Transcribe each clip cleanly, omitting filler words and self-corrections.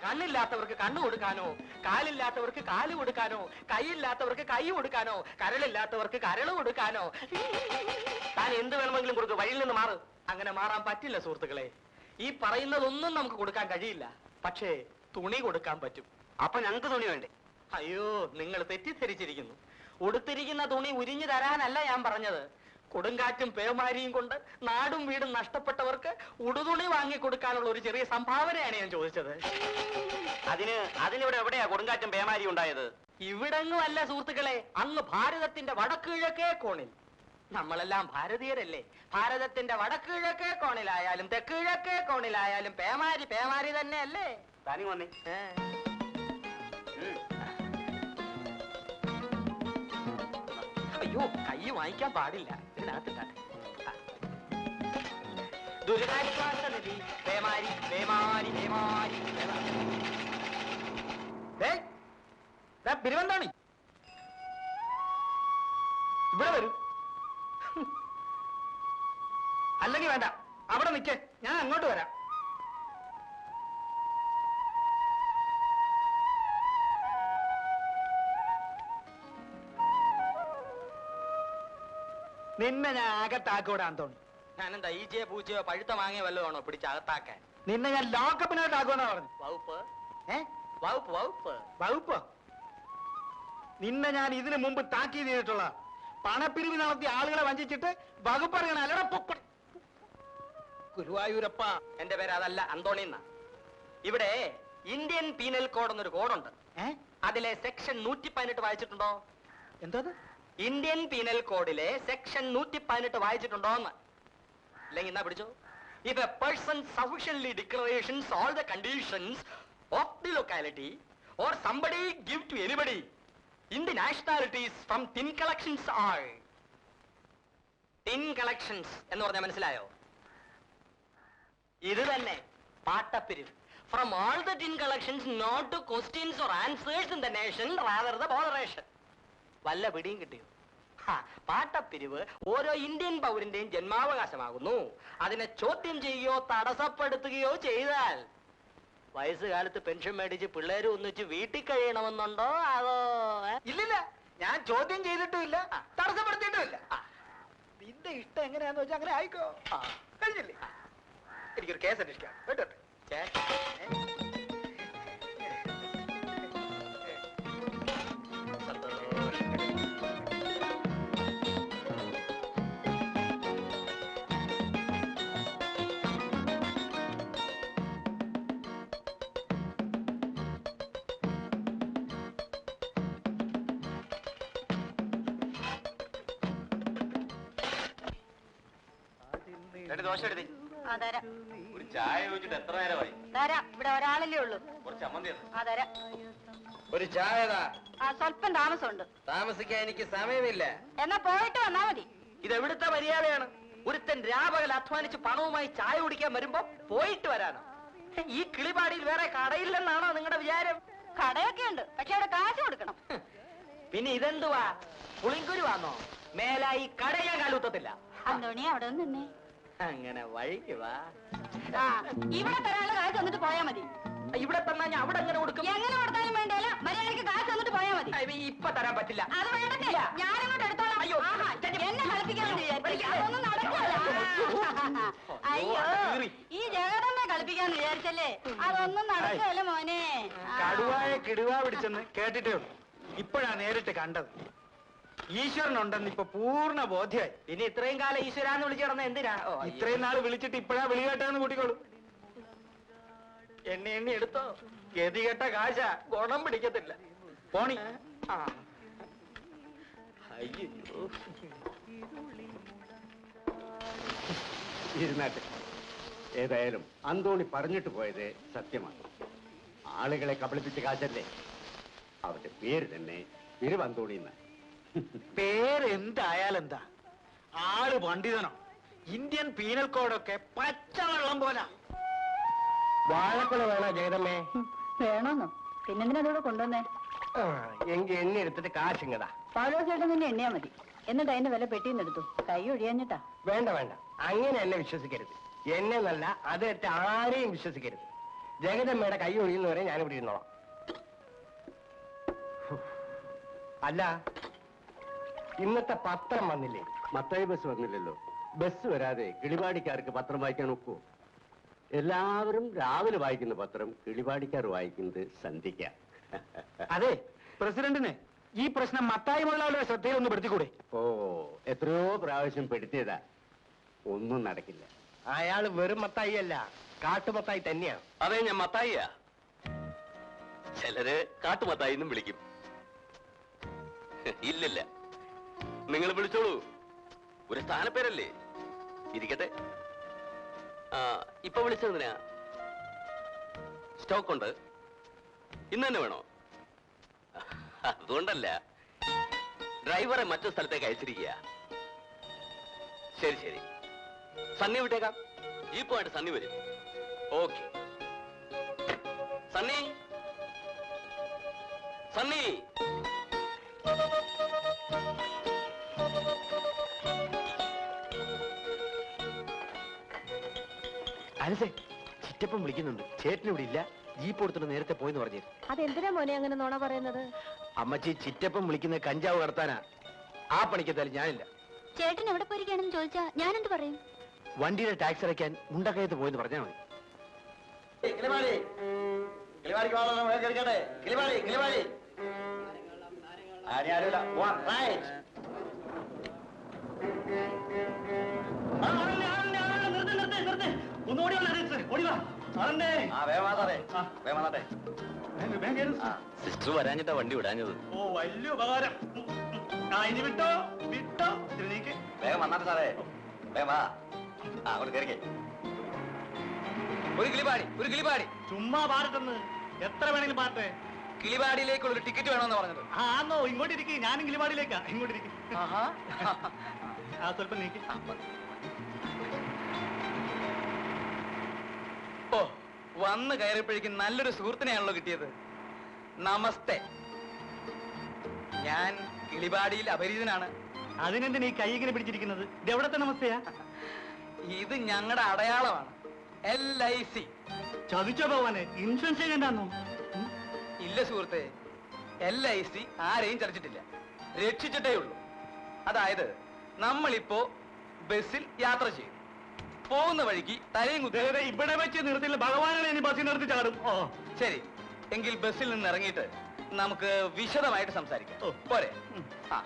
കണ്ണില്ലാത്തവർക്ക് കണ്ണു കൊടുക്കാനോ, കാലില്ലാത്തവർക്ക് കാല് കൊടുക്കാനോ, കൈയില്ലാത്തവർക്ക് കൈ കൊടുക്കാനോ, കരളില്ലാത്തവർക്ക് കരള് കൊടുക്കാനോ? താൻ എന്ത് വേണമെങ്കിലും കൊടുക്കും, വഴിയിൽ നിന്ന് മാറും. അങ്ങനെ മാറാൻ പറ്റില്ല സുഹൃത്തുക്കളെ. ഈ പറയുന്നതൊന്നും നമുക്ക് കൊടുക്കാൻ കഴിയില്ല. പക്ഷേ തുണി കൊടുക്കാൻ പറ്റും. അപ്പൊ ഞങ്ങൾക്ക് തുണി വേണ്ടേ? അയ്യോ, നിങ്ങൾ തെറ്റിദ്ധരിച്ചിരിക്കുന്നു. ഉടുത്തിരിക്കുന്ന തുണി ഉരിഞ്ഞു തരാനല്ല ഞാൻ പറഞ്ഞത്. കൊടുങ്കാറ്റും പേമാരിയും കൊണ്ട് നാടും വീടും നഷ്ടപ്പെട്ടവർക്ക് ഉടുതുണി വാങ്ങിക്കൊടുക്കാനുള്ള ഒരു ചെറിയ സംഭാവനയാണ് ഞാൻ ചോദിച്ചത്. അതിനിവിടെ എവിടെയാ കൊടുങ്കാറ്റും പേമാരിയും ഉണ്ടായത്? ഇവിടെങ്ങും അല്ല സുഹൃത്തുക്കളെ, അങ്ങ് ഭാരതത്തിന്റെ വടക്കിഴക്കേ കോണിൽ. നമ്മളെല്ലാം ഭാരതീയരല്ലേ? ഭാരതത്തിന്റെ വടക്കിഴക്കേ കോണിലായാലും തെക്കിഴക്കേ കോണിലായാലും പേമാരി പേമാരി തന്നെ അല്ലേ? താനി വന്നേ. അയ്യോ, കൈ വാങ്ങിക്കാൻ പാടില്ല. ഇതിനകത്തിട്ടാട്ടെ. ദുരിതാശ്വാസ നിധി പേമാരി പേമാരി പേമാരി. പിരിവന്താണി ഇവിടെ വരൂ. അല്ലെങ്കിൽ വേണ്ട, അവിടെ നിൽക്കേ, ഞാൻ അങ്ങോട്ട് വരാം. നിന്നെ ഞാൻ അകത്താക്കൂടാൻ തോന്നി. ഞാനെന്താ ഈച്ചയോ പൂച്ചയോ പഴുത്ത മാങ്ങയോ വല്ലതാണോ പിടിച്ചകത്താക്കാൻ? നിന്നെ ഞാൻ ലോക്കപ്പിനകത്താക്കുമെന്നാ പറഞ്ഞു. വകുപ്പ് വകുപ്പ് വകുപ്പ് വകുപ്പ് നിന്നെ ഞാൻ ഇതിനു മുമ്പ് താക്കീത് ചെയ്തിട്ടുള്ള പണപ്പിരിവ് നടത്തി ആളുകളെ വഞ്ചിച്ചിട്ട് വകുപ്പ് അറിയണ അല്ലട പൊപ്പ. ഗുരുവായൂരപ്പ. എന്റെ പേര് അതല്ല, അന്തോണിന്ന. ഇവിടെ ഇന്ത്യൻ പീനൽ കോഡ് എന്നൊരു കോഡുണ്ട്. അതിലെ സെക്ഷൻ 118 വായിച്ചിട്ടുണ്ടോ? എന്തോ ഇന്ത്യൻ പീനൽ കോഡിലെ സെക്ഷൻ 118 വായിച്ചിട്ടുണ്ടോ എന്ന്? ഇല്ലെങ്കിൽ എന്നാ പിടിച്ചോ. If a person sufficiently declarations all the conditions of the locality or somebody give to anybody in the nationalities from tin collections are. tin collections എന്ന് പറഞ്ഞാൽ മനസ്സിലായോ? ഇത് തന്നെ പാട്ടപ്പിരിവ്. From all the tin collections, not to questions or answers in the nation, rather the botheration. വല്ല പിടിയും കിട്ടിയോ? പാട്ടപ്പിരിവ് ഓരോ Indian പൗരന്റെയും ജന്മാവകാശമാകുന്നു. അതിനെ ചോദ്യം ചെയ്യുകയോ തടസ്സപ്പെടുത്തുകയോ ചെയ്താൽ വയസ്സുകാലത്ത് പെൻഷൻ മേടിച്ച് പിള്ളേര് ഒന്നിച്ച് വീട്ടിൽ കഴിയണമെന്നുണ്ടോ? അതോ? ഇല്ലില്ല, ഞാൻ ചോദ്യം ചെയ്തിട്ടുമില്ല, തടസ്സപ്പെടുത്തിയിട്ടുമില്ല. നിന്റെ ഇഷ്ടം എങ്ങനെയാന്ന് വെച്ചാൽ അങ്ങനെ ആയിക്കോ. കഴിഞ്ഞില്ലേ? എനിക്കൊരു കേസ് അന്വേഷിക്കാം കേട്ടോ. ദോശ എടുത്തേ. ഒരു ചായ ചോദിച്ചിട്ട് എത്ര നേരമായി? ഇവിടെ ഒരാളല്ലേ ഉള്ളൂ. കുറച്ച് ചമ്മന്തി ഒരു ചായ. സ്വല്പം താമസമുണ്ട്. താമസിക്കാൻ എനിക്ക് സമയമില്ല. എന്നാ പോയിട്ട് വന്നാ മതി. ഇതെവിടുത്തെ മര്യാദയാണ്? ഒരുത്തൻ രാപകൽ അധ്വാനിച്ച് പണവുമായി ചായ കുടിക്കാൻ വരുമ്പോ പോയിട്ട് വരാനോ? ഈ കിളിപാടിയിൽ വേറെ കടയില്ലെന്നാണോ നിങ്ങളുടെ വിചാരം? കടയൊക്കെ ഉണ്ട്, പക്ഷെ അവിടെ കാശ് കൊടുക്കണം. പിന്നെ ഇതെന്തുവാ, പുളിങ്കുരുവാന്നോ? മേലായി കട ഞാൻ കാലൂത്തത്തില്ല. അന്തോണി അവിടെ നിന്നേ. അങ്ങനെ വഴിക്ക് വാ. ഇവിടെ തരാനുള്ള കാശ് തന്നിട്ട് പോയാ മതി. ഇവിടെ തന്നാ ഞാൻ അവിടെ എങ്ങനെ കൊടുക്കും? എങ്ങനെ കൊടുത്താലും വേണ്ടല്ല, മര്യാദയ്ക്ക് കാശ് തന്നിട്ട് പോയാ മതി. ഇപ്പൊ തരാൻ പറ്റില്ല. അത് വേണ്ടല്ല, ഞാനിങ്ങോട്ട് എടുത്തോളാം. അയ്യോ, എന്നെ കളിപ്പിക്കാമെന്ന് വിചാരിച്ചൊന്നും നടക്കില്ല. അയ്യോ, ഈ ജഗതമ്മെ കളിപ്പിക്കാന്ന് വിചാരിച്ചല്ലേ? അതൊന്നും നടക്കുകയല്ല മോനെ. കടുവായ കിടുവാ പിടിച്ചെന്ന് കേട്ടിട്ടേ ഉള്ളൂ, ഇപ്പോഴാ നേരിട്ട് കണ്ടത്. ഈശ്വരനുണ്ടെന്ന് ഇപ്പൊ പൂർണ്ണ ബോധ്യമായി. ഇനി ഇത്രയും കാലം ഈശ്വരാന്ന് വിളിച്ചു കിടന്ന എന്തിനാ? ഇത്രയും നാൾ വിളിച്ചിട്ട് ഇപ്പോഴാ വിളി കേട്ടാന്ന് കൂട്ടിക്കോളൂ. എണ്ണി എണ്ണി എടുത്തോ, ഗതികെട്ട കാശ, ഗുണം പിടിക്കത്തില്ല. പോണി. അയ്യോ, ഇരുന്നാട്ടെ. ഏതായാലും അന്തോണി പറഞ്ഞിട്ട് പോയത് സത്യമാണ്. ആളുകളെ കബളിപ്പിച്ച കാശല്ലേ. അവരുടെ പേര് തന്നെ തിരുവന്തോണിന്ന്. പേരെന്തായാലെന്താ, ആള് പണ്ഡിതനോ? ഇന്ത്യൻ പീനൽ കോഡൊക്കെ പച്ചവെള്ളം പോലാ. വാഴക്കുല വേണോ ജഗതമ്മേ? വേണോന്നോ? പിന്നെന്തിനാ അതോടെ കൊണ്ടുവന്നേ? എങ്കിൽ എണ്ണ എടുത്തിട്ട് കാശിങ്ങതാ. പാലോചേട്ടൻ നിന്നെ എണ്ണയാ മതി. എന്നിട്ട് അതിന്റെ വില പെട്ടിന്നെടുത്തു. കൈ ഒഴിയാഞ്ഞിട്ടാ. വേണ്ട വേണ്ട, അങ്ങനെ എന്നെ വിശ്വസിക്കരുത്. എന്നെ നല്ല അതെറ്റ് ആരെയും വിശ്വസിക്കരുത്. ജഗദമ്മയുടെ കൈ ഒഴിയുന്നവരെ ഞാനിവിടെ ഇരുന്നോളാം. അല്ല, ഇന്നത്തെ പത്രം വന്നില്ലേ? മത്തായി ബസ് വന്നില്ലല്ലോ. ബസ് വരാതെ കിളിപാടിക്കാർക്ക് പത്രം വായിക്കാൻ ഒക്കുമോ? എല്ലാവരും രാവിലെ വായിക്കുന്ന പത്രം കിളിപാടിക്കാർ വായിക്കുന്നത് സന്ധിക്ക. അതെ, പ്രസിഡന്റിന് ഈ പ്രശ്നം മത്തായി മുതലാളിയുടെ ശ്രദ്ധയിൽ ഒന്ന് പെടുത്തിക്കൂടെ? ഓ, എത്രയോ പ്രാവശ്യം പെടുത്തിയതാ, ഒന്നും നടക്കില്ല. അയാൾ വെറും മത്തായി അല്ല, കാട്ടുമത്തായി തന്നെയാണ്. അതെ, ഞാൻ മത്തായിയാ. ചിലര് കാട്ടുമത്തായി എന്നും വിളിക്കും. ഇല്ലില്ല, നിങ്ങൾ വിളിച്ചോളൂ. ഒരു സ്ഥാനപ്പേരല്ലേ, ഇരിക്കട്ടെ. ഇപ്പൊ വിളിച്ചതിനാ? സ്റ്റോക്ക് ഉണ്ട്, ഇന്ന് തന്നെ വേണോ? അതുകൊണ്ടല്ല, ഡ്രൈവറെ മറ്റു സ്ഥലത്തേക്ക് അയച്ചിരിക്കുക. ശരി ശരി, സണ്ണി വിട്ടേക്കാം. ജീപ്പുമായിട്ട് സണ്ണി വരും. ഓക്കെ. സണ്ണി, സണ്ണി. അലസേ, ചിറ്റപ്പം വിളിക്കുന്നുണ്ട്. ചേട്ടനിവിടെ ഇല്ല, ജീപ്പ് കൊടുത്തിട്ട് നേരത്തെ പോയെന്ന് പറഞ്ഞു. അതെന്തിനാ മോനെ അങ്ങനെ നുണ പറയുന്നത്? അമ്മച്ചി, ചിറ്റപ്പം വിളിക്കുന്ന കഞ്ചാവ് കടത്താനാ. ആ പണിക്കെത്താലും ഞാനില്ല. ചേട്ടൻ എവിടെ പോയിരിക്കുകയാണെന്ന് ചോദിച്ചാ ഞാൻ എന്ത് പറയും? വണ്ടിയുടെ ടാക്സ് അടയ്ക്കാൻ മുണ്ടക്കയത്ത് പോയെന്ന് പറഞ്ഞാൽ മതി. സിസ്റ്റർ വരാഞ്ഞിട്ടാ വണ്ടി വിടാഞ്ഞത്. ഓ, വലിയ ഉപകാരം. ഇനി വിട്ടോ വിട്ടോ. വേഗം വന്നാട്ടെ സാറേ, വേഗം വാ. അങ്ങോട്ട് കയറിക്കേ. ഒരു കിളിപാടി, ഒരു കിളിപാടി. ചുമ്മാ പാടട്ടെന്ന്, എത്ര വേണമെങ്കിലും പാട്ടെ. കിളിപാടിയിലേക്കുള്ള ഒരു ടിക്കറ്റ് വേണമെന്ന് പറഞ്ഞത്. ആന്നോ? ഇങ്ങോട്ട് ഇരിക്കും, ഞാനും കിളിപാടിയിലേക്കാ. ഇങ്ങോട്ട് ഇരിക്കും. സ്വല്പം നീക്കി. ഓ, വന്ന് കയറിയപ്പോഴേക്കും നല്ലൊരു സുഹൃത്തിനെയാണല്ലോ കിട്ടിയത്. നമസ്തേ. ഞാൻ കിളിപാടിയിൽ അപരിചിതനാണ്. അതിനെന്തിനാ ഈ കൈ ഇങ്ങനെ പിടിച്ചിരിക്കുന്നത്? ഇത് എവിടത്തെ നമസ്തയാ? ഇത് ഞങ്ങളുടെ അടയാളമാണ്, LIC. ചതിച്ചോ ഭഗവാനെ, ഇൻഷുറൻസ് ചെയ്യണ്ടാന്നോ? ഇല്ല സുഹൃത്തെ, LIC ആരെയും ചതിച്ചിട്ടില്ല, രക്ഷിച്ചിട്ടേ ഉള്ളൂ. അതായത് നമ്മളിപ്പോ ബസ്സിൽ യാത്ര ചെയ്യും, പോകുന്ന വഴിക്ക് തലയും കുത്തി. ഇവിടെ വെച്ച് നിർത്തില്ല, ഭഗവാനാണ് ഇനി ബസ്സിൽ നിർത്തി ചാടും. ഓ ശരി, എങ്കിൽ ബസ്സിൽ നിന്ന് ഇറങ്ങിയിട്ട് നമുക്ക് വിശദമായിട്ട് സംസാരിക്കാം. പോരെ? ആ.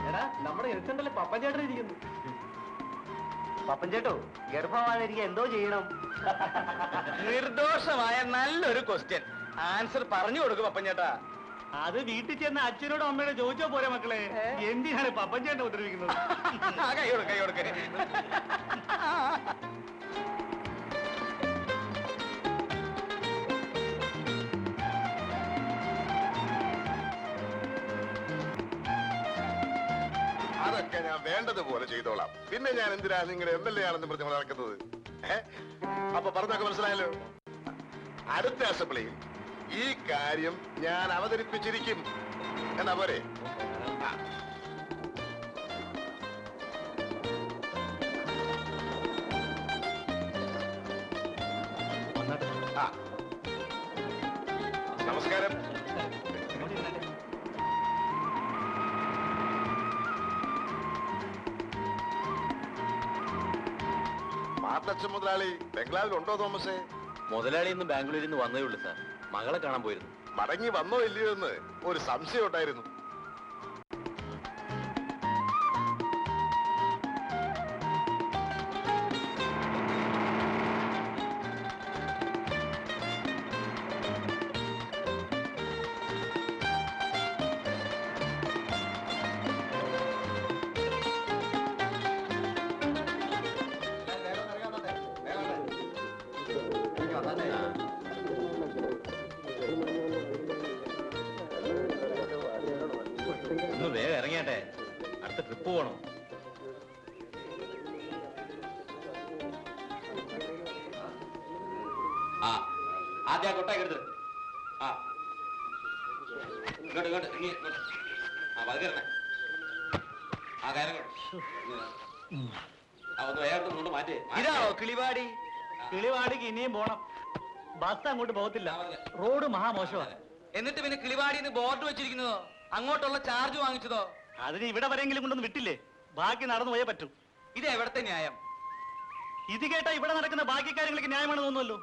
എടാ, നമ്മുടെ എഴുത്തണ്ടല്ലേ പപ്പൻ ചേട്ടൻ ഇരിക്കുന്നു. പപ്പൻ ചേട്ടോ, ഗർഭമായിരിക്കും എന്തോ ചെയ്യണം? നിർദോഷമായ നല്ലൊരു ക്വസ്റ്റ്യൻ. ആൻസർ പറഞ്ഞു കൊടുക്കും പപ്പൻ ചേട്ടാ. അത് വീട്ടിൽ ചെന്ന് അച്ഛനോടും അമ്മയോടും ചോദിച്ചോ പോരെ മക്കളെ, എന്തിനാണ് പപ്പൻ ചേട്ടനെ ഉപദ്രവിക്കുന്നത്? കൈ കൊടുക്ക, കൈ കൊടുക്ക. അതൊക്കെ ഞാൻ വേണ്ടതുപോലെ ചെയ്തോളാം. പിന്നെ ഞാൻ എന്തിനാ നിങ്ങളുടെ MLA ആണെന്ന് പറഞ്ഞ് നടക്കുന്നത്? അപ്പൊ പറഞ്ഞൊക്കെ മനസ്സിലായല്ലോ. അടുത്ത അസംബ്ലിയിൽ ഈ കാര്യം ഞാൻ അവതരിപ്പിച്ചിരിക്കും. എന്നാ പോരെ? നമസ്കാരം. മാത്തച്ഛൻ മുതലാളി ബംഗ്ലാവിലുണ്ടോ തോമസേ? മുതലാളി ഇന്ന് ബാംഗ്ലൂരിൽ നിന്ന് വന്നേ ഉള്ളൂ സാർ. മകളെ കാണാൻ പോയിരുന്നു. മടങ്ങി വന്നോ ഇല്ലയോ എന്ന് ഒരു സംശയം ഉണ്ടായിരുന്നു. ഒന്ന് വേഗം ഇറങ്ങിയാട്ടെ, അടുത്ത ട്രിപ്പ് പോകണം. ആ, ആദ്യം ആ കൊട്ടായി എടുത്ത് ആ ഇങ്ങോട്ട് ഇങ്ങോട്ട് ഇങ്ങോട്ട് ആ പതുക്കെ ആ കാര്യം ഒന്ന് വേഗം കൊണ്ട് മാറ്റേ. ഇതാണോ കിളിവാടി? കിളിവാടിക്ക് ഇനിയും പോണം. ബസ് അങ്ങോട്ട് പോകത്തില്ല, റോഡ് മഹാമോശമാണ്. എന്നിട്ട് പിന്നെ കിളിവാടിന്ന് ബോർഡ് വെച്ചിരിക്കുന്നതോ? അങ്ങോട്ടുള്ള ചാർജ് വാങ്ങിച്ചതോ? അതിന് ഇവിടെ വരെങ്കിലും കൊണ്ടൊന്ന് വിട്ടില്ലേ? ബാക്കി നടന്നു പോയേ പറ്റൂ. ഇത് എവിടത്തെ ന്യായം? ഇത് കേട്ടാ ഇവിടെ നടക്കുന്ന ബാക്കി കാര്യങ്ങൾക്ക് ന്യായമാണ് തോന്നുമല്ലോ.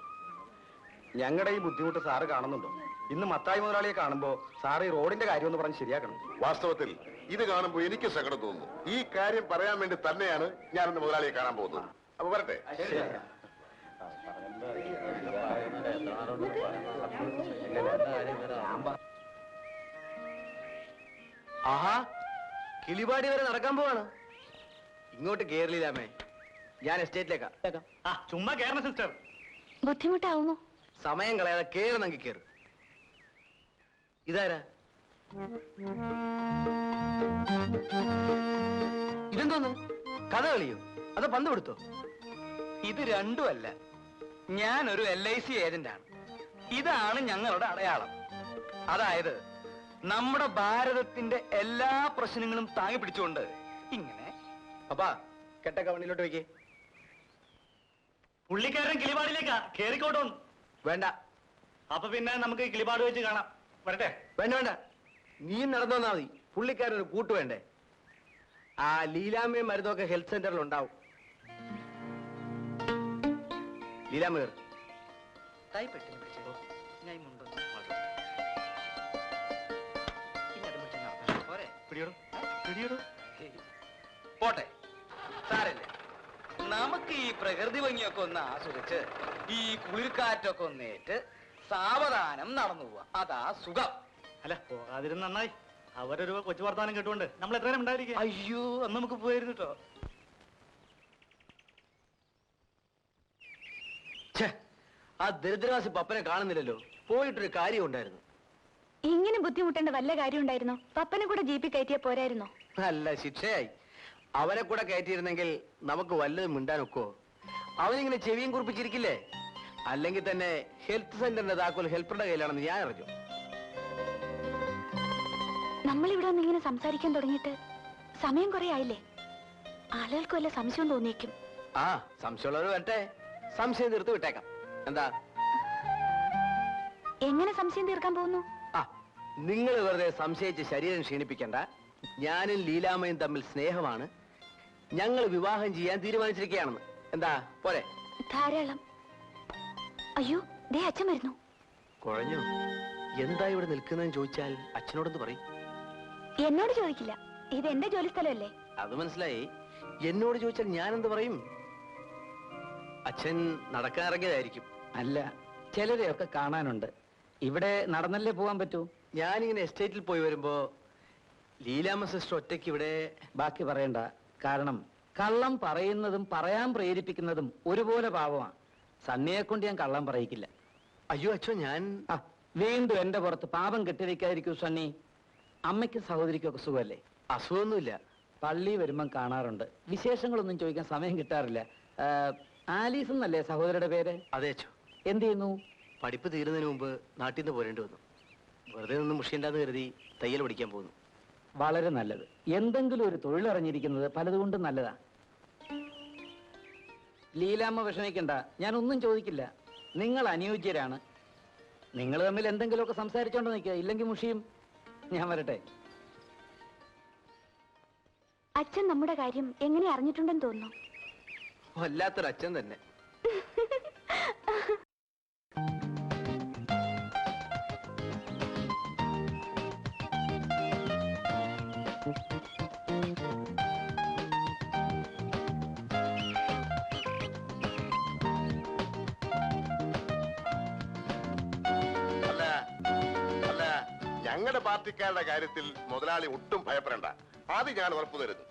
ഞങ്ങളുടെ ഈ ബുദ്ധിമുട്ട് സാറ് കാണുന്നുണ്ടോ? ഇന്ന് മത്തായി മുതലാളിയെ കാണുമ്പോ സാറ് ഈ റോഡിന്റെ കാര്യം ഒന്ന് പറഞ്ഞ് ശരിയാക്കണം. വാസ്തവത്തിൽ ഇത് കാണുമ്പോൾ എനിക്ക് സങ്കടം തോന്നുന്നു. ഈ കാര്യം പറയാൻ വേണ്ടി തന്നെയാണ് ഞാൻ ഇന്ന് മുതലാളിയെ കാണാൻ പോകുന്നത്. അപ്പൊ വരട്ടെ. ആഹാ, കിളിപാടി വരെ നടക്കാൻ പോവാണ്. ഇങ്ങോട്ട് കേരളീലാമേ, ഞാൻ എസ്റ്റേറ്റിലേക്കാ. ആ ചുമ്മാ കേരള സിസ്റ്റർ. ബുദ്ധിമുട്ടാവുമോ? സമയം കളയാതെ കേറണമെങ്കിൽ കേറ്. ഇതാരാ? ഇതെന്തോന്ന്? കഥ കളിയോ അതോ പന്ത് കൊടുത്തോ? ഇത് രണ്ടുമല്ല, ഞാനൊരു LIC ഏജന്റാണ്. ഇതാണ് ഞങ്ങളുടെ അടയാളം. അതായത് നമ്മുടെ ഭാരതത്തിന്റെ എല്ലാ പ്രശ്നങ്ങളും താങ്ങി പിടിച്ചുകൊണ്ട് ഇങ്ങനെ. അപ്പാ കെട്ടൊക്കെ വണ്ടിയിലോട്ട് വെക്കേ. പുള്ളിക്കാരൻ കിളിപാടിലേക്കാ കേറിക്കോട്ടോ. വേണ്ട. അപ്പൊ പിന്നെ നമുക്ക് കിളിപാട് വെച്ച് കാണാം. വരട്ടെ. വേണ്ട വേണ്ട, നീ നടന്നു വന്നാ മതി. പുള്ളിക്കാരൊരു കൂട്ട് വേണ്ടേ? ആ ലീലാമ്മയും മരുന്നൊക്കെ ഹെൽത്ത് സെന്ററിൽ ഉണ്ടാവും. ലീലാമ്മ കേറ്. പോട്ടെ, സാരല്ലേ. നമുക്ക് ഈ പ്രകൃതി ഭംഗിയൊക്കെ ഒന്ന് ആസ്വദിച്ച് ഈ കുളിർക്കാറ്റൊക്കെ ഒന്നേറ്റ് സാവധാനം നടന്നു പോവാ. അതാ സുഖം. അല്ല പോകാതിരുന്ന് നന്നായി. അവരൊരു കൊച്ചു വർത്താനം കേട്ടുകൊണ്ട് നമ്മൾ എത്രയും ഉണ്ടായിരിക്കും. അയ്യോ, അന്ന് നമുക്ക് പോയിരുന്നു കേട്ടോ. ആ ദരിദ്രവാസി പപ്പനെ കാണുന്നില്ലല്ലോ. പോയിട്ടൊരു കാര്യം ഉണ്ടായിരുന്നു. ഇങ്ങനെ ബുദ്ധിമുട്ടേണ്ട വല്ല കാര്യം ഉണ്ടായിരുന്നോ? പപ്പനെ കൂടെ ജീപ്പിൽ കയറ്റിയാ പോരായിരുന്നോ? നല്ല ശിക്ഷയായി. അവനെ കൂടെ കയറ്റിയിരുന്നെങ്കിൽ നമുക്ക് വല്ലതും മിണ്ടാനൊക്കോ? അവനിങ്ങനെ ചെവിയും കുറിപ്പിച്ചിരിക്കില്ലേ? അല്ലെങ്കിൽ തന്നെ ഹെൽത്ത് സെന്ററിന്റെ താക്കോൽ ഹെൽപ്പറുടെ കയ്യിലാണെന്ന് ഞാൻ അറിഞ്ഞു. നമ്മളിവിടെ വന്ന് ഇങ്ങനെ സംസാരിക്കാൻ തുടങ്ങിയിട്ട് സമയം കുറെ ആയില്ലേ? ആളുകൾക്ക് വല്ല സംശയം തോന്നിയേക്കും. ആ, സംശയമുള്ളവർ വരട്ടെ. സംശയം തീർത്ത് വിട്ടേക്കാം. എന്താ? എങ്ങനെ സംശയം തീർക്കാൻ പോകുന്നു? ആ, നിങ്ങൾ വെറുതെ സംശയിച്ച് ശരീരം ക്ഷീണിപ്പിക്കണ്ട. ഞാനും ലീലാമ്മയും തമ്മിൽ സ്നേഹമാണ്. ഞങ്ങൾ വിവാഹം ചെയ്യാൻ തീരുമാനിച്ചിരിക്കുകയാണെന്ന്. എന്താ പോരെ? ധാരാളം. അയ്യോ, ദേ അച്ഛൻ വരുന്നു. കുഴഞ്ഞു. എന്താ ഇവിടെ നിൽക്കുന്നതെന്ന് ചോദിച്ചാൽ അച്ഛനോടൊന്ന് പറയും. എന്നോട് ചോദിക്കില്ല, ഇത് എന്റെ ജോലി സ്ഥലമല്ലേ. അത് മനസ്സിലായി. എന്നോട് ചോദിച്ചാൽ ഞാൻ എന്ത് പറയും? അച്ഛൻ നടക്കാൻ ഇറങ്ങിയതായിരിക്കും. അല്ല, ചിലരെയൊക്കെ കാണാനുണ്ട്. ഇവിടെ നടന്നല്ലേ പോകാൻ പറ്റൂ. ഞാനിങ്ങനെ എസ്റ്റേറ്റിൽ പോയി വരുമ്പോ ലീലാമ്മ സിസ്റ്റർ ഒറ്റയ്ക്ക് ഇവിടെ. ബാക്കി പറയണ്ട. കാരണം കള്ളം പറയുന്നതും പറയാൻ പ്രേരിപ്പിക്കുന്നതും ഒരുപോലെ പാവമാണ്. സണ്ണിയെ കൊണ്ട് ഞാൻ കള്ളം പറയിക്കില്ല. അയ്യോ അച്ഛോ, ഞാൻ ആ, വീണ്ടും എന്റെ പുറത്ത് പാപം കെട്ടിവെക്കാതിരിക്കൂ സണ്ണി. അമ്മയ്ക്കും സഹോദരിക്കും ഒക്കെ സുഖമല്ലേ? അസുഖമൊന്നുമില്ല. പള്ളി വരുമ്പം കാണാറുണ്ട്. വിശേഷങ്ങളൊന്നും ചോദിക്കാൻ സമയം കിട്ടാറില്ല. ആലീസ് എന്നല്ലേ സഹോദരിയുടെ പേര്? അതെ അച്ഛോ. എന്ത് ചെയ്യുന്നു? പഠിപ്പ് തീരുന്നതിന് മുമ്പ് നാട്ടിൽ നിന്ന് പോരേണ്ടി വന്നു. വെറുതെ നിന്ന് മുഷിയണ്ടെന്ന് കരുതി തയ്യൽ പഠിക്കാൻ പോകുന്നു. വളരെ നല്ലത്. എന്തെങ്കിലും ഒരു തൊഴിലറിഞ്ഞിരിക്കുന്നത് പലതുകൊണ്ടും നല്ലതാ. ലീലാമ്മ വിഷമിക്കണ്ട, ഞാനൊന്നും ചോദിക്കില്ല. നിങ്ങൾ അനുയോജ്യരാണ്. നിങ്ങൾ തമ്മിൽ എന്തെങ്കിലുമൊക്കെ സംസാരിച്ചോണ്ട് നിൽക്കുക, ഇല്ലെങ്കിൽ മുഷിയും. ഞാൻ വരട്ടെ. അച്ഛൻ നമ്മുടെ കാര്യം എങ്ങനെ അറിഞ്ഞിട്ടുണ്ടെന്ന് തോന്നുന്നു. വല്ലാത്തൊരു അച്ഛൻ തന്നെ. ഞങ്ങളുടെ പാർട്ടിക്കാരുടെ കാര്യത്തിൽ മുതലാളി ഒട്ടും ഭയപ്പെടേണ്ട. അത് ഞാൻ ഉറപ്പു തരുന്നു.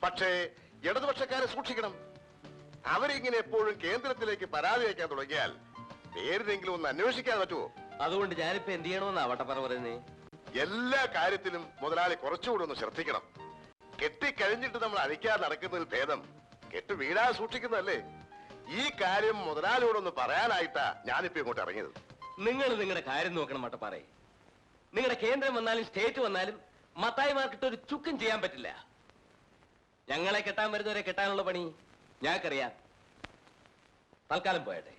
പക്ഷേ ഇടതുപക്ഷക്കാരെ സൂക്ഷിക്കണം. അവരിങ്ങനെ എപ്പോഴും കേന്ദ്രത്തിലേക്ക് പരാതി അയക്കാൻ തുടങ്ങിയാൽ പേരിനെങ്കിലും ഒന്ന് അന്വേഷിക്കാൻ പറ്റുമോ? അതുകൊണ്ട് ഞാനിപ്പോ എന്ത് ചെയ്യണമെന്നാ വട്ടപ്പറ പറയുന്നേ? എല്ലാ കാര്യത്തിലും മുതലാളി കുറച്ചുകൂടി ഒന്ന് ശ്രദ്ധിക്കണം. കെട്ടിക്കഴിഞ്ഞിട്ട് നമ്മൾ അഴിക്കാതെ നടക്കുന്നതിൽ ഭേദം കെട്ട് വീഴാതെ സൂക്ഷിക്കുന്നതല്ലേ. ഈ കാര്യം മുതലാളിയോടൊന്ന് പറയാനായിട്ടാ ഞാനിപ്പോ ഇങ്ങോട്ട് ഇറങ്ങിയത്. നിങ്ങൾ നിങ്ങളുടെ കാര്യം നോക്കണം മട്ടപ്പാറേ. നിങ്ങളുടെ കേന്ദ്രം വന്നാലും സ്റ്റേറ്റ് വന്നാലും മത്തായി മാർക്കിട്ട് ഒരു ചുക്കും ചെയ്യാൻ പറ്റില്ല. ഞങ്ങളെ കെട്ടാൻ വരുന്നവരെ കെട്ടാനുള്ള പണി ഞങ്ങൾക്കറിയാം. തൽക്കാലം പോയട്ടെ,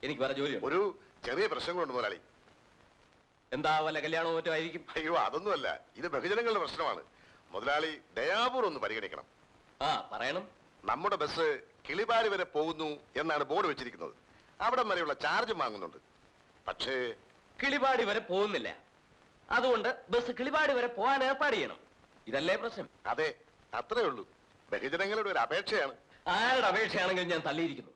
എനിക്ക് വേറെ ജോലിയുണ്ട്. ഒരു ചെറിയ പ്രശ്നങ്ങളുണ്ട് മുതലാളി. എന്താ, വല്ല കല്യാണവും മറ്റോ ആയിരിക്കും? അയ്യോ, അതൊന്നുമല്ല, ഇത് ബഹുജനങ്ങളുടെ പ്രശ്നമാണ്. മുതലാളി ദയാപൂർവ്വം ഒന്ന് പരിഗണിക്കണം. ആ, പറയണം. നമ്മുടെ ബസ് കിളിപാടി വരെ പോകുന്നു എന്നാണ് ബോർഡ് വെച്ചിരിക്കുന്നത്. അവിടെ വരെയുള്ള ചാർജ് വാങ്ങുന്നുണ്ട്. പക്ഷേ കിളിപാടി വരെ പോകുന്നില്ല. അതുകൊണ്ട് ബസ് കിളിപാടി വരെ പോകാൻ ഏർപ്പാട് ചെയ്യണം. ഇതല്ലേ പ്രശ്നം? അതെ, അത്രേ ഉള്ളൂ. ബഹുജനങ്ങളുടെ ഒരു അപേക്ഷയാണ്. ആരുടെ അപേക്ഷയാണെങ്കിൽ ഞാൻ തള്ളിയിരിക്കുന്നു.